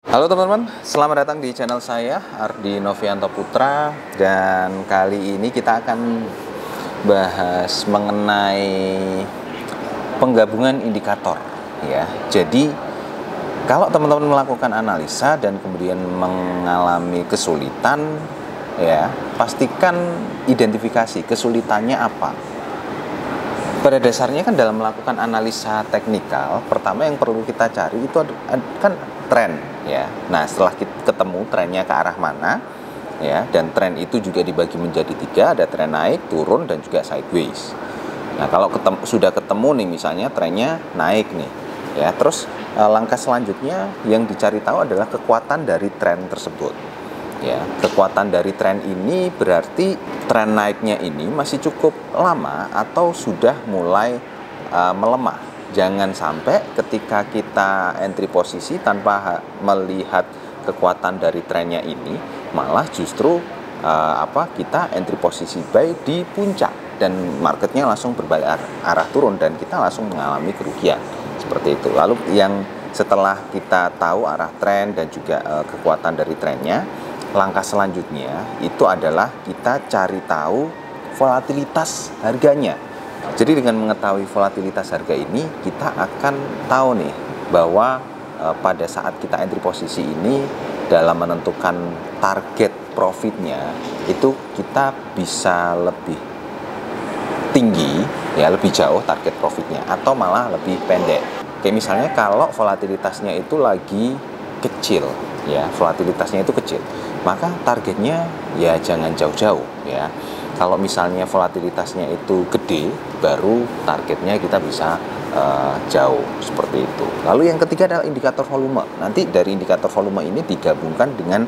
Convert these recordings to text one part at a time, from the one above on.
Halo teman-teman, selamat datang di channel saya Ardi Novianto Putra. Dan kali ini kita akan bahas mengenai penggabungan indikator ya. Jadi kalau teman-teman melakukan analisa dan kemudian mengalami kesulitan ya, pastikan identifikasi kesulitannya apa. Pada dasarnya kan dalam melakukan analisa teknikal, pertama yang perlu kita cari itu kan tren ya. Nah, setelah kita ketemu trennya ke arah mana ya, dan tren itu juga dibagi menjadi tiga, ada tren naik, turun, dan juga sideways. Nah, kalau sudah ketemu nih misalnya trennya naik nih ya, terus langkah selanjutnya yang dicari tahu adalah kekuatan dari tren tersebut. Ya, kekuatan dari tren ini berarti tren naiknya ini masih cukup lama atau sudah mulai melemah. Jangan sampai ketika kita entry posisi tanpa melihat kekuatan dari trennya ini, malah justru kita entry posisi buy di puncak dan marketnya langsung berbalik arah turun dan kita langsung mengalami kerugian seperti itu. Lalu yang setelah kita tahu arah tren dan juga kekuatan dari trennya, langkah selanjutnya itu adalah kita cari tahu volatilitas harganya. Jadi dengan mengetahui volatilitas harga ini, kita akan tahu nih bahwa pada saat kita entry posisi ini dalam menentukan target profitnya itu kita bisa lebih tinggi ya, lebih jauh target profitnya atau malah lebih pendek. Kayak misalnya kalau volatilitasnya itu lagi kecil ya, volatilitasnya itu kecil, maka targetnya ya jangan jauh-jauh ya. Kalau misalnya volatilitasnya itu gede, baru targetnya kita bisa jauh seperti itu. Lalu yang ketiga adalah indikator volume. Nanti dari indikator volume ini digabungkan dengan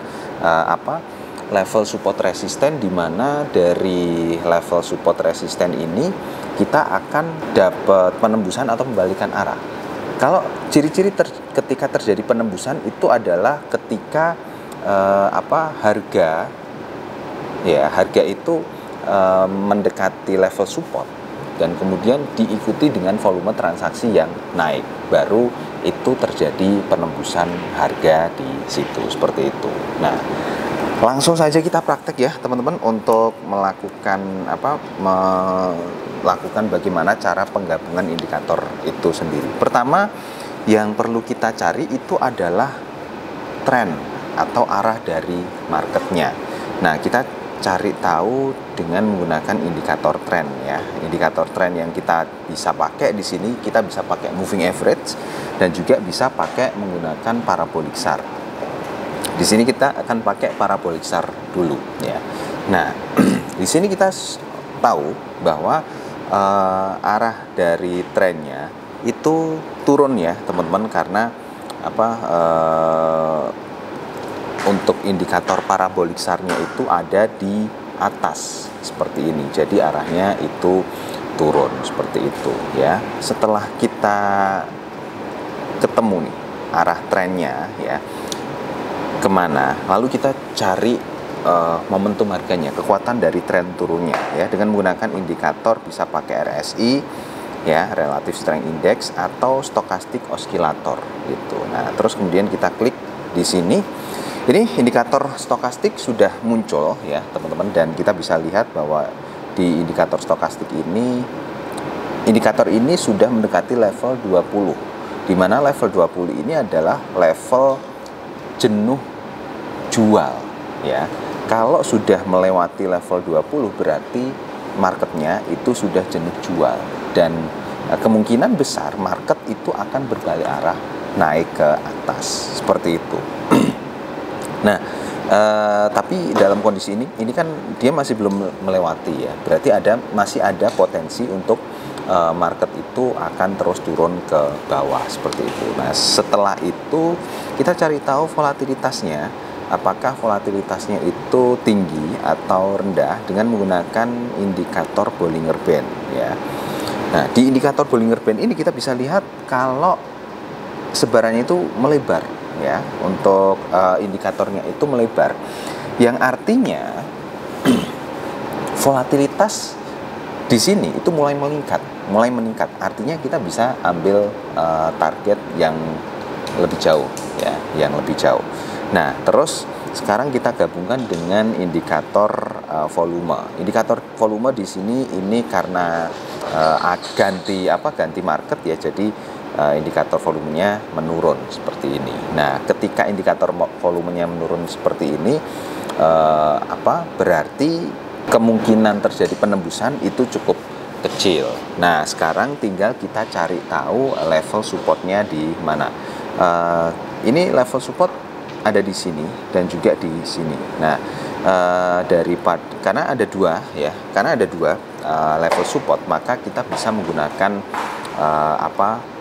level support resisten, di mana dari level support resisten ini kita akan dapat penembusan atau pembalikan arah. Kalau ciri-ciri ketika terjadi penembusan itu adalah ketika harga itu mendekati level support dan kemudian diikuti dengan volume transaksi yang naik, baru itu terjadi penembusan harga di situ seperti itu. Nah, langsung saja kita praktek ya teman-teman untuk melakukan bagaimana cara penggabungan indikator itu sendiri. Pertama yang perlu kita cari itu adalah tren atau arah dari marketnya. Nah, kita cari tahu dengan menggunakan indikator tren ya. Indikator tren yang kita bisa pakai di sini, kita bisa pakai moving average dan juga bisa pakai menggunakan parabolic SAR. Di sini kita akan pakai parabolic SAR dulu ya. Nah, di sini kita tahu bahwa arah dari trennya itu turun ya teman-teman, karena untuk indikator parabolic SAR-nya itu ada di atas seperti ini. Jadi arahnya itu turun seperti itu ya. Setelah kita ketemu nih arah trennya ya kemana, lalu kita cari momentum harganya, kekuatan dari tren turunnya ya, dengan menggunakan indikator bisa pakai RSI ya, Relative Strength Index, atau Stochastic Oscillator gitu. Nah, terus kemudian kita klik di sini. Ini indikator stokastik sudah muncul ya teman-teman, dan kita bisa lihat bahwa di indikator stokastik ini, indikator ini sudah mendekati level 20, di mana level 20 ini adalah level jenuh jual ya. Kalau sudah melewati level 20 berarti marketnya itu sudah jenuh jual, dan kemungkinan besar market itu akan berbalik arah naik ke atas seperti itu. Nah, tapi dalam kondisi ini kan dia masih belum melewati ya, berarti masih ada potensi untuk market itu akan terus turun ke bawah seperti itu. Nah, setelah itu kita cari tahu volatilitasnya, apakah volatilitasnya itu tinggi atau rendah dengan menggunakan indikator Bollinger Band ya. Nah, di indikator Bollinger Band ini kita bisa lihat kalau sebarannya itu melebar ya, untuk indikatornya itu melebar, yang artinya volatilitas di sini itu mulai meningkat. Artinya kita bisa ambil target yang lebih jauh ya, yang lebih jauh. Nah, terus sekarang kita gabungkan dengan indikator volume. Indikator volume di sini ini karena ganti market ya, jadi indikator volumenya menurun seperti ini. Nah, ketika indikator volumenya menurun seperti ini, berarti kemungkinan terjadi penembusan itu cukup kecil. Nah, sekarang tinggal kita cari tahu level supportnya di mana. Ini level support ada di sini dan juga di sini. Nah, karena ada dua level support, maka kita bisa menggunakan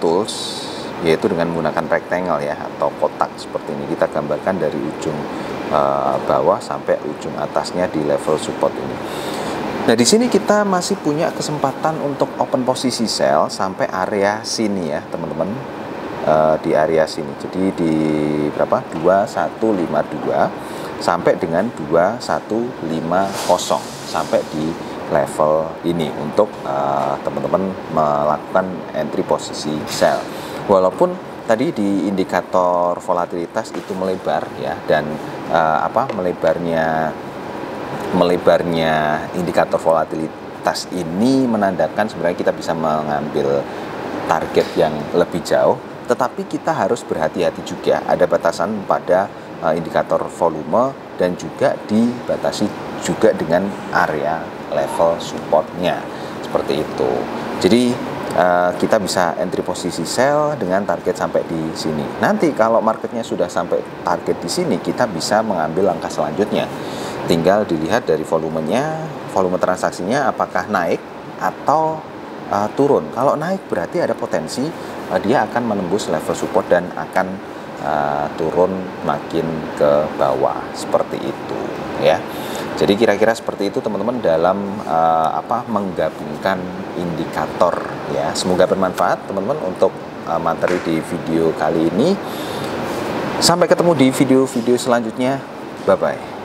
tools, yaitu dengan menggunakan rectangle ya, atau kotak seperti ini. Kita gambarkan dari ujung bawah sampai ujung atasnya di level support ini. Nah, di sini kita masih punya kesempatan untuk open posisi sell sampai area sini ya, teman-teman. Di area sini. Jadi di 2152 sampai dengan 2150 sampai di level ini untuk teman-teman melakukan entry posisi sell. Walaupun tadi di indikator volatilitas itu melebar ya, dan melebarnya indikator volatilitas ini menandakan sebenarnya kita bisa mengambil target yang lebih jauh, tetapi kita harus berhati-hati juga. Ada batasan pada indikator volume dan juga dibatasi juga dengan area level supportnya seperti itu. Jadi kita bisa entry posisi sell dengan target sampai di sini. Nanti kalau marketnya sudah sampai target di sini, kita bisa mengambil langkah selanjutnya. Tinggal dilihat dari volumenya, volume transaksinya apakah naik atau turun. Kalau naik berarti ada potensi dia akan menembus level support dan akan turun makin ke bawah seperti itu ya. Jadi kira-kira seperti itu teman-teman dalam menggabungkan indikator ya. Semoga bermanfaat teman-teman untuk materi di video kali ini. Sampai ketemu di video-video selanjutnya. Bye bye.